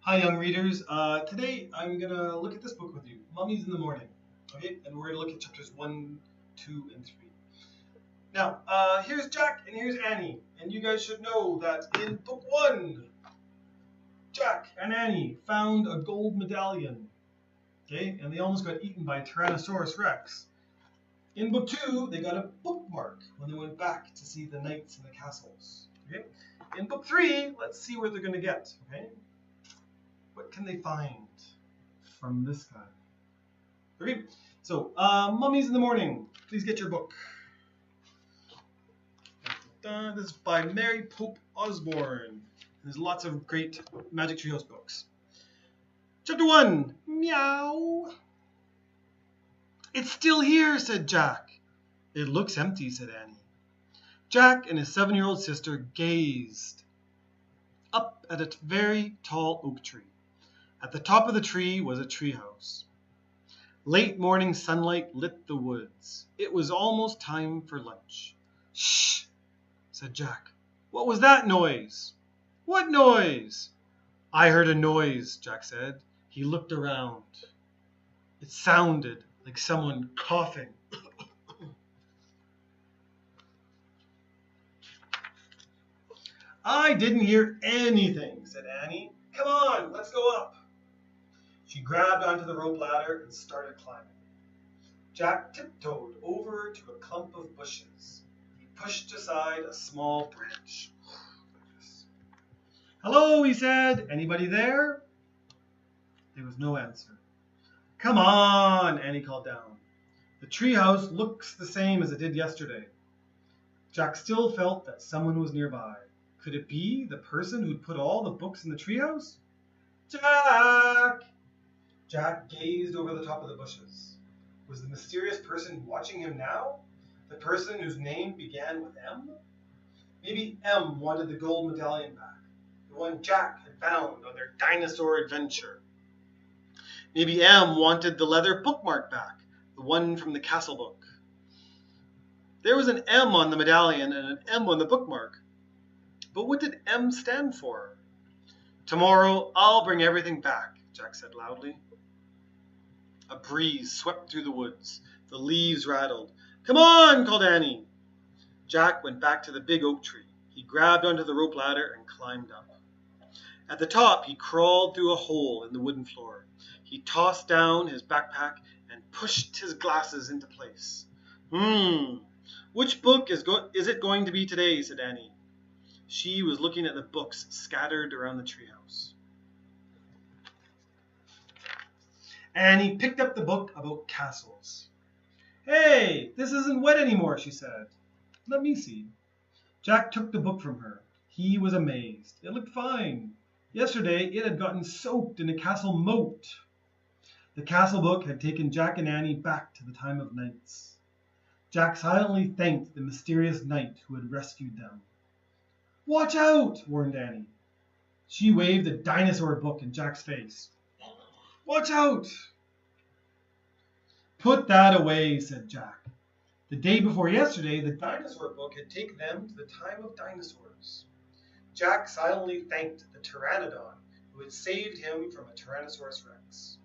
Hi, young readers. Today I'm going to look at this book with you, Mummies in the Morning. Okay, and we're going to look at chapters 1, 2, and 3. Now, here's Jack and here's Annie. And you guys should know that in book 1, Jack and Annie found a gold medallion. Okay, and they almost got eaten by Tyrannosaurus Rex. In book 2, they got a bookmark when they went back to see the knights in the castles. Okay, in book 3, let's see where they're going to get. Okay. What can they find from this guy? Okay, so Mummies in the Morning. Please get your book. This is by Mary Pope Osborne. There's lots of great Magic Treehouse books. Chapter 1. Meow. It's still here, said Jack. It looks empty, said Annie. Jack and his 7-year-old sister gazed up at a very tall oak tree. At the top of the tree was a treehouse. Late morning sunlight lit the woods. It was almost time for lunch. Shh, said Jack. What was that noise? What noise? I heard a noise, Jack said. He looked around. It sounded like someone coughing. I didn't hear anything, said Annie. Come on, let's go up. She grabbed onto the rope ladder and started climbing. Jack tiptoed over to a clump of bushes. He pushed aside a small branch. Hello, he said. Anybody there? There was no answer. Come on, Annie called down. The treehouse looks the same as it did yesterday. Jack still felt that someone was nearby. Could it be the person who'd put all the books in the treehouse? Jack! Jack gazed over the top of the bushes. Was the mysterious person watching him now? The person whose name began with M? Maybe M wanted the gold medallion back, the one Jack had found on their dinosaur adventure. Maybe M wanted the leather bookmark back, the one from the castle book. There was an M on the medallion and an M on the bookmark. But what did M stand for? Tomorrow I'll bring everything back, Jack said loudly. A breeze swept through the woods. The leaves rattled. Come on, called Annie. Jack went back to the big oak tree. He grabbed onto the rope ladder and climbed up. At the top, he crawled through a hole in the wooden floor. He tossed down his backpack and pushed his glasses into place. Which book is it going to be today, said Annie. She was looking at the books scattered around the treehouse. Annie picked up the book about castles. Hey, this isn't wet anymore, she said. Let me see. Jack took the book from her. He was amazed. It looked fine. Yesterday, it had gotten soaked in a castle moat. The castle book had taken Jack and Annie back to the time of knights. Jack silently thanked the mysterious knight who had rescued them. Watch out, warned Annie. She waved the dinosaur book in Jack's face. Watch out! Put that away, said Jack. The day before yesterday, the dinosaur book had taken them to the time of dinosaurs. Jack silently thanked the pteranodon who had saved him from a Tyrannosaurus Rex.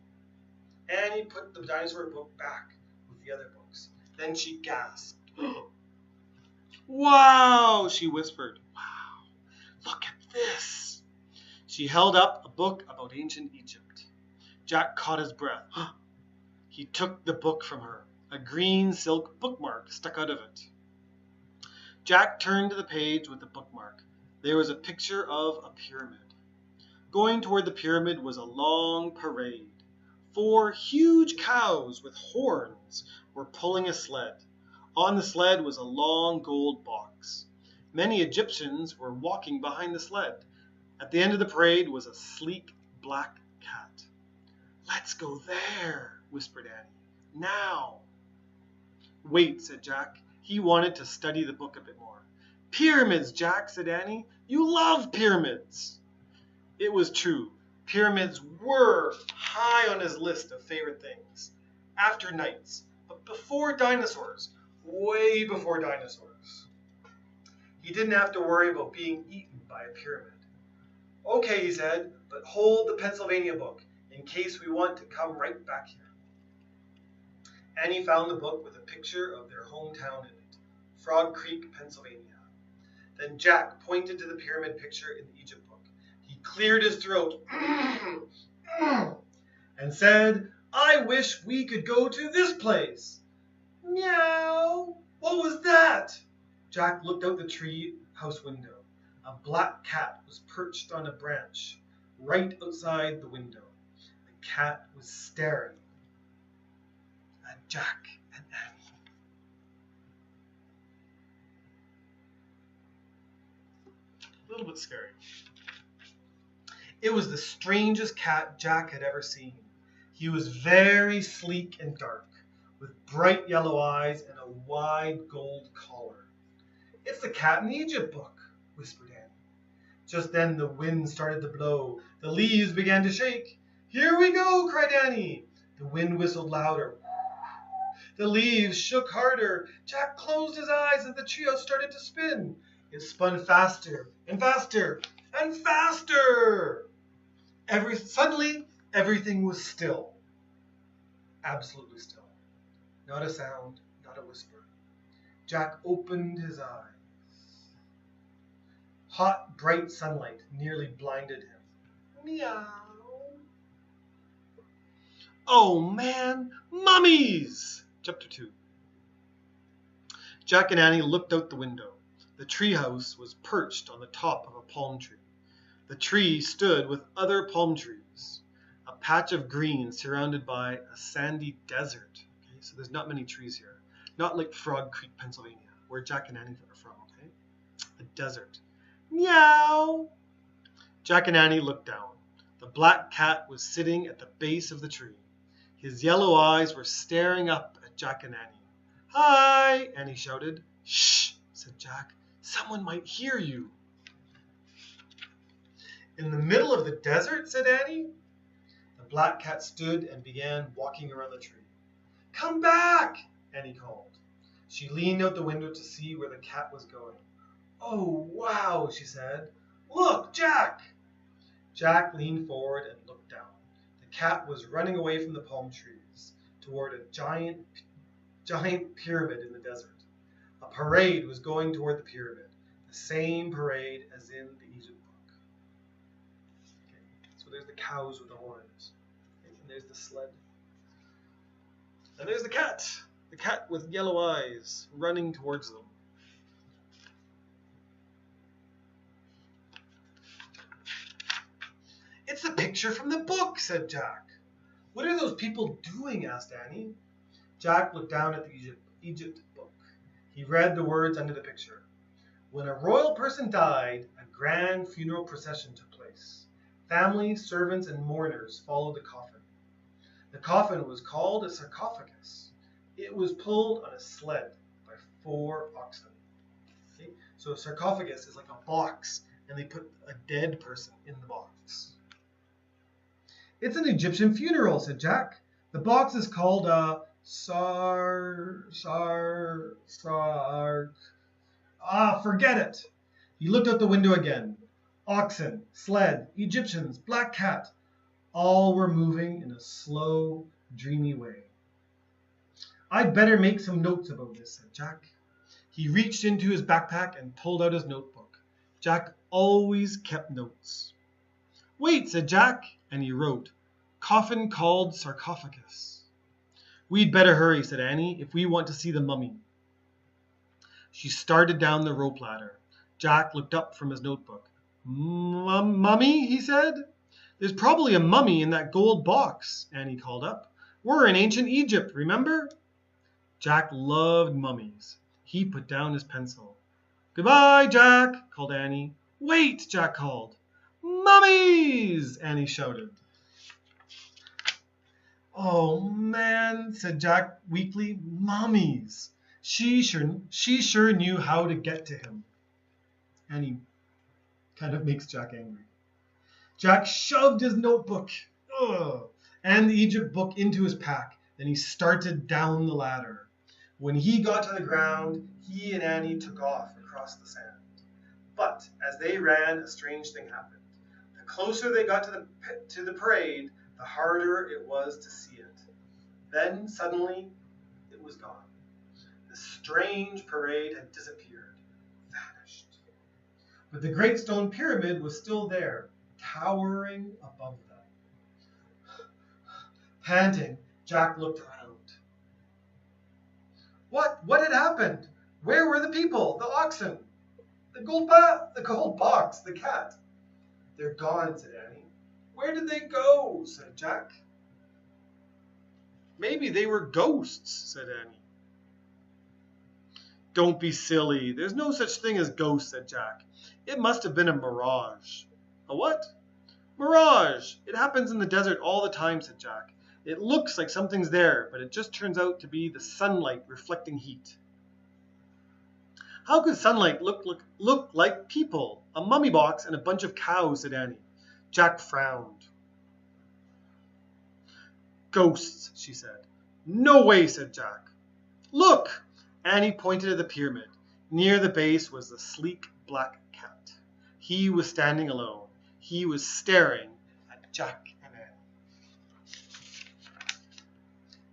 Annie put the dinosaur book back with the other books. Then she gasped. Wow, she whispered. Wow, look at this. She held up a book about ancient Egypt. Jack caught his breath. He took the book from her. A green silk bookmark stuck out of it. Jack turned to the page with the bookmark. There was a picture of a pyramid. Going toward the pyramid was a long parade. 4 huge cows with horns were pulling a sled. On the sled was a long gold box. Many Egyptians were walking behind the sled. At the end of the parade was a sleek black cat. Let's go there, whispered Annie. Now. Wait, said Jack. He wanted to study the book a bit more. Pyramids, Jack, said Annie. You love pyramids. It was true. Pyramids were high on his list of favorite things. After knights, but before dinosaurs. Way before dinosaurs. He didn't have to worry about being eaten by a pyramid. Okay, he said, but hold the Pennsylvania book in case we want to come right back here. Annie found the book with a picture of their hometown in it, Frog Creek, Pennsylvania. Then Jack pointed to the pyramid picture in the Egypt book. He cleared his throat and said, I wish we could go to this place. Meow. What was that? Jack looked out the tree house window. A black cat was perched on a branch right outside the window. The cat was staring at Jack and Annie. A little bit scary. It was the strangest cat Jack had ever seen. He was very sleek and dark, with bright yellow eyes and a wide gold collar. It's the cat in the Egypt book, whispered Annie. Just then the wind started to blow. The leaves began to shake. Here we go, cried Annie. The wind whistled louder. The leaves shook harder. Jack closed his eyes and the trio started to spin. It spun faster and faster and faster. Suddenly, everything was still. Absolutely still. Not a sound, not a whisper. Jack opened his eyes. Hot, bright sunlight nearly blinded him. Meow. Oh man, mummies! Chapter 2. Jack and Annie looked out the window. The treehouse was perched on the top of a palm tree. The tree stood with other palm trees, a patch of green surrounded by a sandy desert. Okay, so there's not many trees here. Not like Frog Creek, Pennsylvania, where Jack and Annie are from, okay? A desert. Meow! Jack and Annie looked down. The black cat was sitting at the base of the tree. His yellow eyes were staring up at Jack and Annie. Hi, Annie shouted. Shh, said Jack. Someone might hear you. In the middle of the desert, said Annie. The black cat stood and began walking around the tree. Come back, Annie called. She leaned out the window to see where the cat was going. Oh, wow, she said. Look, Jack! Jack leaned forward and looked down. The cat was running away from the palm trees toward a giant pyramid in the desert. A parade was going toward the pyramid, the same parade as in the Egypt book. Okay, so there's the cows with the horns. Okay, and there's the sled. And there's the cat with yellow eyes running towards them. It's a picture from the book, said Jack. What are those people doing? Asked Annie. Jack looked down at the Egypt book. He read the words under the picture. When a royal person died, a grand funeral procession took place. Families, servants, and mourners followed the coffin. The coffin was called a sarcophagus. It was pulled on a sled by 4 oxen. Okay? So a sarcophagus is like a box, and they put a dead person in the box. It's an Egyptian funeral, said Jack. The box is called a forget it. He looked out the window again. Oxen, sled, Egyptians, black cat, all were moving in a slow, dreamy way. I'd better make some notes about this, said Jack. He reached into his backpack and pulled out his notebook. Jack always kept notes. Wait, said Jack, and he wrote, coffin called sarcophagus. We'd better hurry, said Annie, if we want to see the mummy. She started down the rope ladder. Jack looked up from his notebook. Mummy, he said. There's probably a mummy in that gold box, Annie called up. We're in ancient Egypt, remember? Jack loved mummies. He put down his pencil. Goodbye, Jack, called Annie. Wait, Jack called. Mummies, Annie shouted. Oh, man, said Jack weakly. Mummies. She sure knew how to get to him. Annie kind of makes Jack angry. Jack shoved his notebook and the Egypt book into his pack. Then he started down the ladder. When he got to the ground, he and Annie took off across the sand. But as they ran, a strange thing happened. closer they got to the parade, the harder it was to see it. Then, suddenly, it was gone. The strange parade had disappeared, vanished. But the great stone pyramid was still there, towering above them. Panting, Jack looked around. What had happened? Where were the people, the oxen, the gold box, the cat? They're gone, said Annie. Where did they go? Said Jack. Maybe they were ghosts, said Annie. Don't be silly. There's no such thing as ghosts, said Jack. It must have been a mirage. A what? Mirage. It happens in the desert all the time, said Jack. It looks like something's there, but it just turns out to be the sunlight reflecting heat. How could sunlight look like people, a mummy box, and a bunch of cows, said Annie. Jack frowned. Ghosts, she said. No way, said Jack. Look! Annie pointed at the pyramid. Near the base was the sleek black cat. He was standing alone. He was staring at Jack and Annie.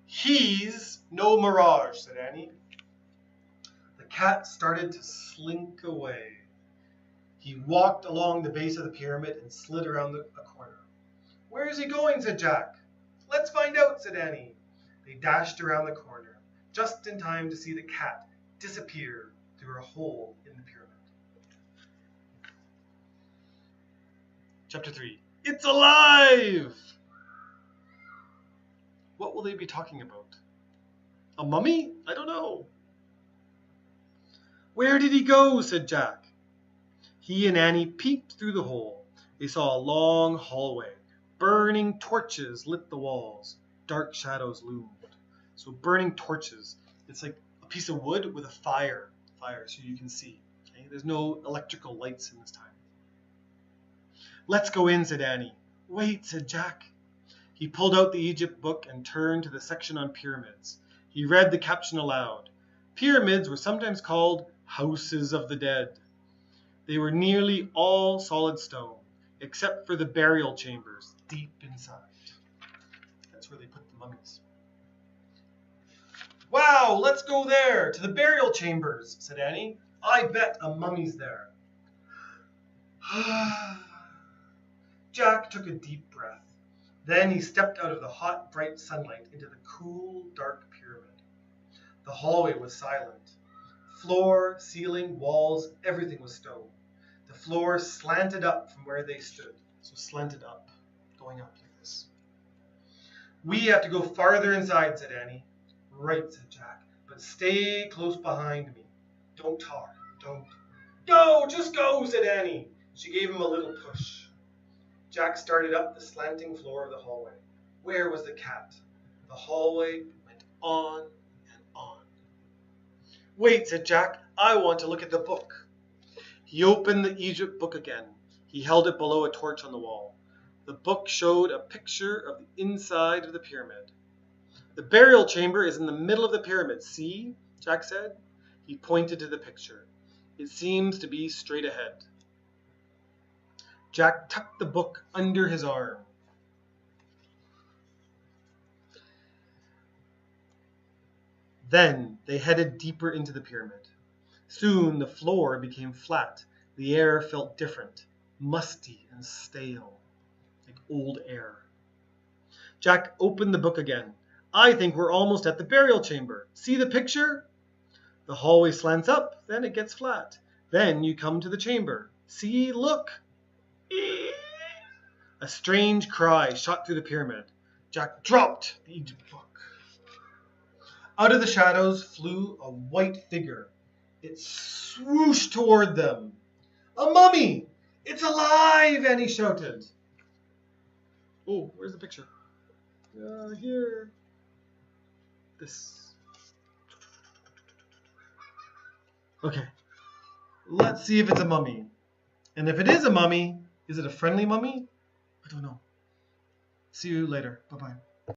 He's no mirage, said Annie. The cat started to slink away. He walked along the base of the pyramid and slid around a corner. Where is he going? Said Jack. Let's find out, said Annie. They dashed around the corner, just in time to see the cat disappear through a hole in the pyramid. Chapter 3. It's alive! What will they be talking about? A mummy? I don't know. Where did he go? Said Jack. He and Annie peeped through the hole. They saw a long hallway. Burning torches lit the walls. Dark shadows loomed. So burning torches, it's like a piece of wood with a fire so you can see. Okay? There's no electrical lights in this time. Let's go in, said Annie. Wait, said Jack. He pulled out the Egypt book and turned to the section on pyramids. He read the caption aloud. Pyramids were sometimes called houses of the dead. They were nearly all solid stone, except for the burial chambers deep inside. That's where they put the mummies. Wow, let's go there, to the burial chambers, said Annie. I bet a mummy's there. Jack took a deep breath. Then he stepped out of the hot, bright sunlight into the cool, dark pyramid. The hallway was silent. Floor, ceiling, walls, everything was stone. The floor slanted up from where they stood. So slanted up, going up like this. We have to go farther inside, said Annie. Right, said Jack, but stay close behind me. Don't talk, don't. Go, just go, said Annie. She gave him a little push. Jack started up the slanting floor of the hallway. Where was the cat? The hallway went on and on. Wait, said Jack, I want to look at the book. He opened the Egypt book again. He held it below a torch on the wall. The book showed a picture of the inside of the pyramid. The burial chamber is in the middle of the pyramid. See, Jack said. He pointed to the picture. It seems to be straight ahead. Jack tucked the book under his arm. Then they headed deeper into the pyramid. Soon the floor became flat. The air felt different, musty and stale, like old air. Jack opened the book again. I think we're almost at the burial chamber. See the picture? The hallway slants up, then it gets flat. Then you come to the chamber. See, look. A strange cry shot through the pyramid. Jack dropped the Egypt book. Out of the shadows flew a white figure. It swooshed toward them. A mummy! It's alive! Annie shouted. Oh, where's the picture? Here. This. Okay. Let's see if it's a mummy. And if it is a mummy, is it a friendly mummy? I don't know. See you later. Bye-bye.